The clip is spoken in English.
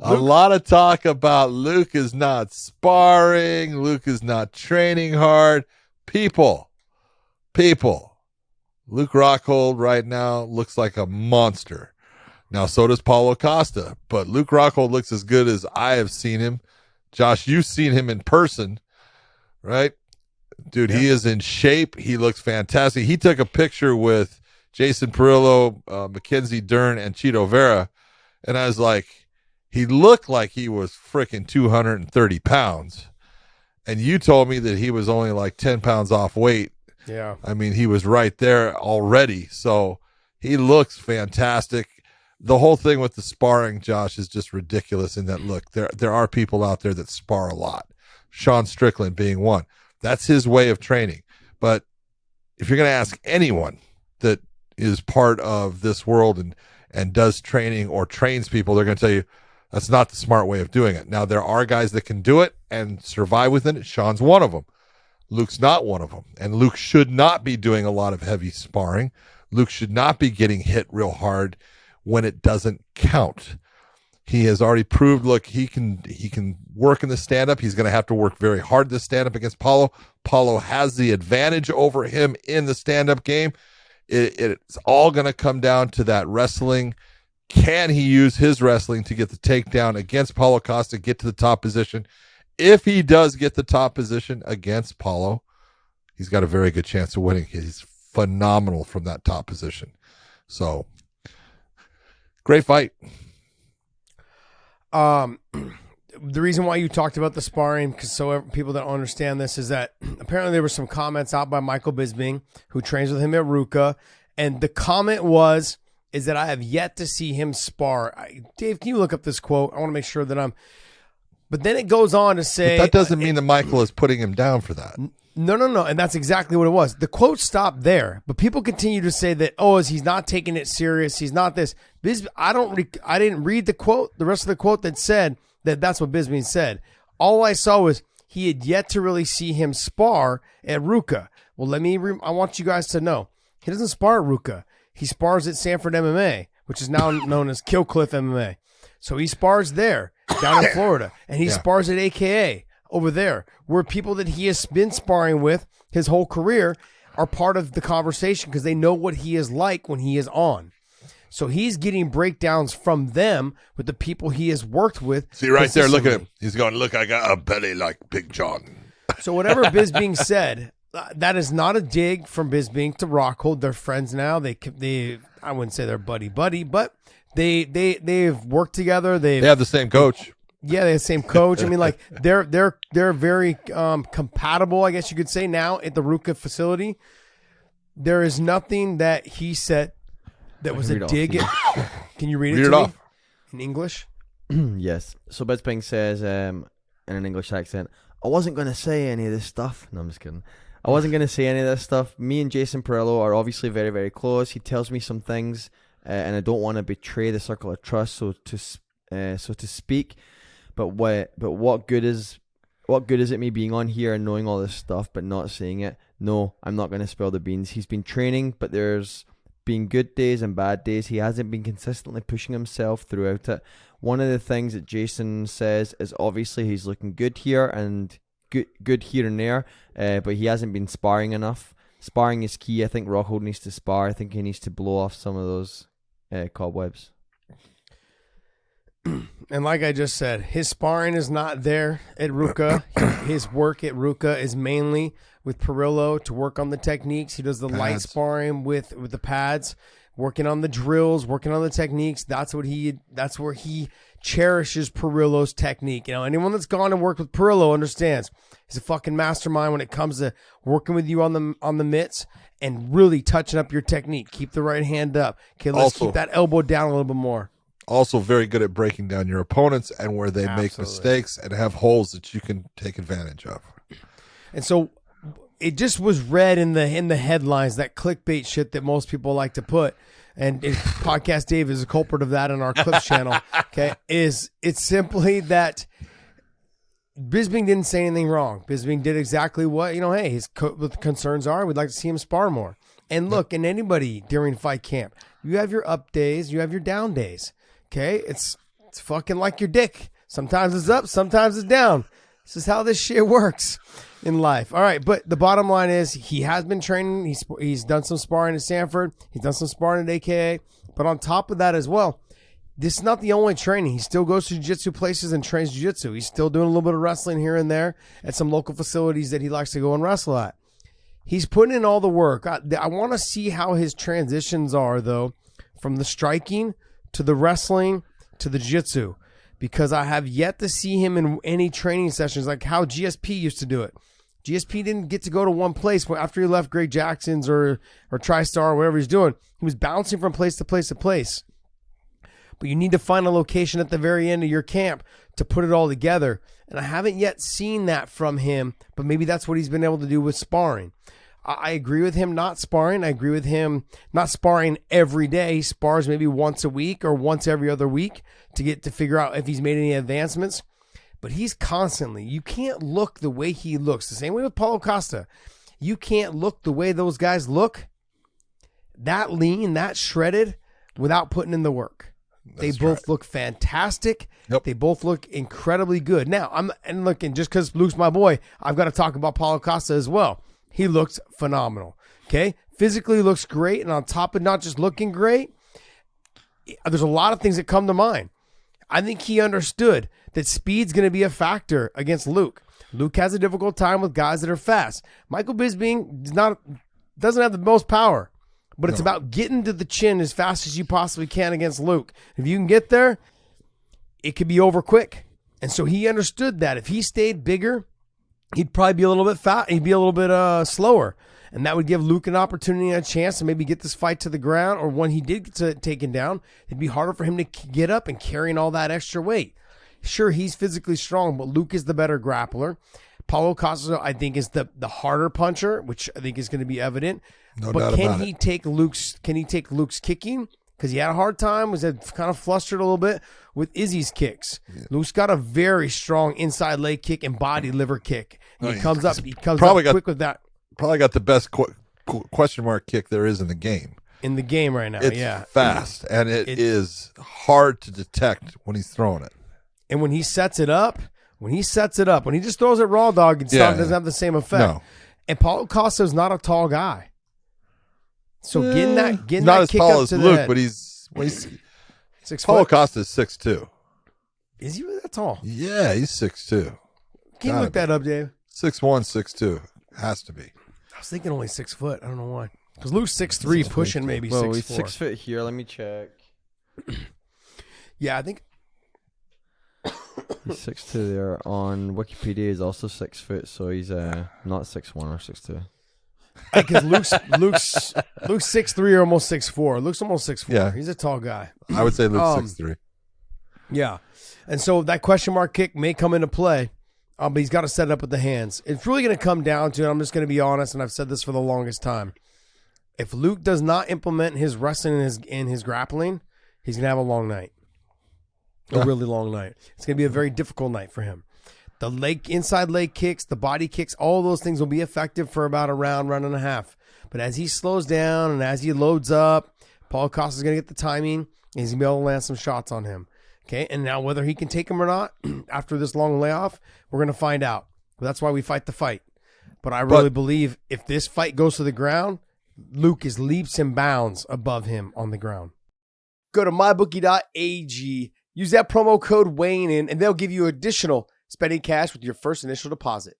A lot of talk about Luke is not sparring. Luke is not training hard. People. Luke Rockhold right now looks like a monster. Now, so does Paulo Costa, but Luke Rockhold looks as good as I have seen him. Josh, you've seen him in person, right? Dude, He is in shape. He looks fantastic. He took a picture with Jason Perillo, Mackenzie Dern, and Cheeto Vera, and I was like, he looked like he was freaking 230 pounds. And you told me that he was only like 10 pounds off weight. Yeah. I mean, he was right there already. So he looks fantastic. The whole thing with the sparring, Josh, is just ridiculous in that, look, there are people out there that spar a lot. Sean Strickland being one. That's his way of training. But if you're going to ask anyone that is part of this world and does training or trains people, they're going to tell you, that's not the smart way of doing it. Now, there are guys that can do it and survive within it. Sean's one of them. Luke's not one of them. And Luke should not be doing a lot of heavy sparring. Luke should not be getting hit real hard when it doesn't count. He has already proved, look, he can work in the stand-up. He's going to have to work very hard to stand up against Paulo. Paulo has the advantage over him in the stand-up game. It's all going to come down to that wrestling. Can he use his wrestling to get the takedown against Paulo Costa, get to the top position? If he does get the top position against Paulo, he's got a very good chance of winning. He's phenomenal from that top position. So, great fight. The reason why you talked about the sparring, because so people that don't understand this, is that apparently there were some comments out by Michael Bisping, who trains with him at Ruka, and the comment is that I have yet to see him spar. Dave, can you look up this quote? I want to make sure that I'm. But then it goes on to say, but that doesn't mean that Michael is putting him down for that. No, and that's exactly what it was. The quote stopped there, but people continue to say that, he's not taking it serious. He's not this. I didn't read the quote, the rest of the quote that said that's what Bisping said. All I saw was he had yet to really see him spar at Ruka. Well, I want you guys to know, he doesn't spar at Ruka. He spars at Sanford MMA, which is now known as Killcliff MMA. So he spars there, down in Florida, and he spars at AKA over there, where people that he has been sparring with his whole career are part of the conversation because they know what he is like when he is on. So he's getting breakdowns from them with the people he has worked with. See right there, look at him. He's going, look, I got a belly like Big John. So whatever Bisping said, that is not a dig from Bisping to Rockhold. They're friends now. They I wouldn't say they're buddy, but they've worked together. They have the same coach. Yeah, they have the same coach. I mean, like they're very compatible, I guess you could say, now at the Ruka facility. There is nothing that he said that was a dig at. Can you read it to me in English? Yes. So Bisping says in an English accent, I wasn't going to say any of this stuff. No, I'm just kidding. I wasn't going to say any of this stuff. Me and Jason Perillo are obviously very, very close. He tells me some things, and I don't want to betray the circle of trust, so to speak. But what good is it me being on here and knowing all this stuff but not saying it? No, I'm not going to spill the beans. He's been training, but there's been good days and bad days. He hasn't been consistently pushing himself throughout it. One of the things that Jason says is obviously he's looking good here and good here and there, but he hasn't been sparring enough. Sparring is key. I think Rockhold needs to spar. I think he needs to blow off some of those cobwebs. And like I just said, his sparring is not there at Ruka. His work at Ruka is mainly with Perillo to work on the techniques. He does the light sparring with the pads, working on the drills, working on the techniques. That's where he cherishes Perillo's technique. You know, anyone that's gone and worked with Perillo understands he's a fucking mastermind when it comes to working with you on the mitts and really touching up your technique. Keep the right hand up. Okay, let's keep that elbow down a little bit more. Also very good at breaking down your opponents and where they make mistakes and have holes that you can take advantage of. And so it just was read in the headlines, that clickbait shit that most people like to put. And Podcast Dave is a culprit of that on our Clips channel. Okay, it's simply that Bisping didn't say anything wrong. Bisping did exactly what, hey, his concerns are. We'd like to see him spar more. And look, and anybody during fight camp, you have your up days, you have your down days. Okay, it's It's fucking like your dick. Sometimes it's up, sometimes it's down. This is how this shit works in life. All right, but the bottom line is he has been training. He's done some sparring at Sanford. He's done some sparring at AKA. But on top of that as well, this is not the only training. He still goes to jiu-jitsu places and trains jiu-jitsu. He's still doing a little bit of wrestling here and there at some local facilities that he likes to go and wrestle at. He's putting in all the work. I want to see how his transitions are, though, from the striking to the wrestling to the jiu-jitsu, because I have yet to see him in any training sessions like how GSP used to do it. GSP didn't get to go to one place after he left Greg Jackson's or TriStar or whatever he's doing. He was bouncing from place to place to place. But you need to find a location at the very end of your camp to put it all together. And I haven't yet seen that from him, but maybe that's what he's been able to do with sparring. I agree with him not sparring. I agree with him not sparring every day. He spars maybe once a week or once every other week to figure out if he's made any advancements. But he's constantly, you can't look the way he looks. The same way with Paulo Costa. You can't look the way those guys look, that lean, that shredded, without putting in the work. They both look fantastic. Yep. They both look incredibly good. Now, and just because Luke's my boy, I've got to talk about Paulo Costa as well. He looks phenomenal. Okay? Physically looks great. And on top of not just looking great, there's a lot of things that come to mind. I think he understood that speed's going to be a factor against Luke. Luke has a difficult time with guys that are fast. Michael Bisping doesn't have the most power. But it's about getting to the chin as fast as you possibly can against Luke. If you can get there, it could be over quick. And so he understood that. If he stayed bigger, he'd probably be a little bit fat. He'd be a little bit slower. And that would give Luke an opportunity and a chance to maybe get this fight to the ground. Or when he did get taken down, it'd be harder for him to get up and carrying all that extra weight. Sure, he's physically strong, but Luke is the better grappler. Paulo Costa, I think, is the harder puncher, which I think is going to be evident. No but doubt can about he it. take Luke's kicking? Because he had a hard time, was kind of flustered a little bit with Izzy's kicks. Yeah. Luke's got a very strong inside leg kick and body liver kick. And he comes up quick with that. Probably got the best question mark kick there is in the game. In the game right now, it's fast, and it is hard to detect when he's throwing it. And when he sets it up, when he just throws it raw dog, it doesn't have the same effect. No. And Paulo Costa is not a tall guy. So getting that not as kick tall up as to Luke, the head. but he's 6 Paulo foot. Costa is 6'2". Is he really that tall? Yeah, he's 6'2". Can you look that up, Dave? 6'1", 6'2". Has to be. I was thinking only 6 foot. I don't know why. Because Luke's 6'3", pushing maybe 6'4". He's 6 foot here. Let me check. Yeah, I think he's 6'2" there. On Wikipedia, he's also 6 foot, so he's not 6'1" or 6'2". Because Luke's 6'3" or almost 6'4". Luke's almost 6'4". Yeah. He's a tall guy. I would say Luke's 6'3". Yeah. And so that question mark kick may come into play, but he's got to set it up with the hands. It's really going to come down to, and I'm just going to be honest, and I've said this for the longest time, if Luke does not implement his wrestling and his grappling, he's going to have a long night. A really long night. It's going to be a very difficult night for him. The inside leg kicks, the body kicks, all those things will be effective for about a round and a half. But as he slows down and as he loads up, Paulo Costa's going to get the timing, and he's going to be able to land some shots on him. Okay, and now whether he can take him or not after this long layoff, we're going to find out. That's why we fight the fight. But I really believe if this fight goes to the ground, Luke is leaps and bounds above him on the ground. Go to mybookie.ag, use that promo code weighing in, and they'll give you additional spending cash with your first initial deposit.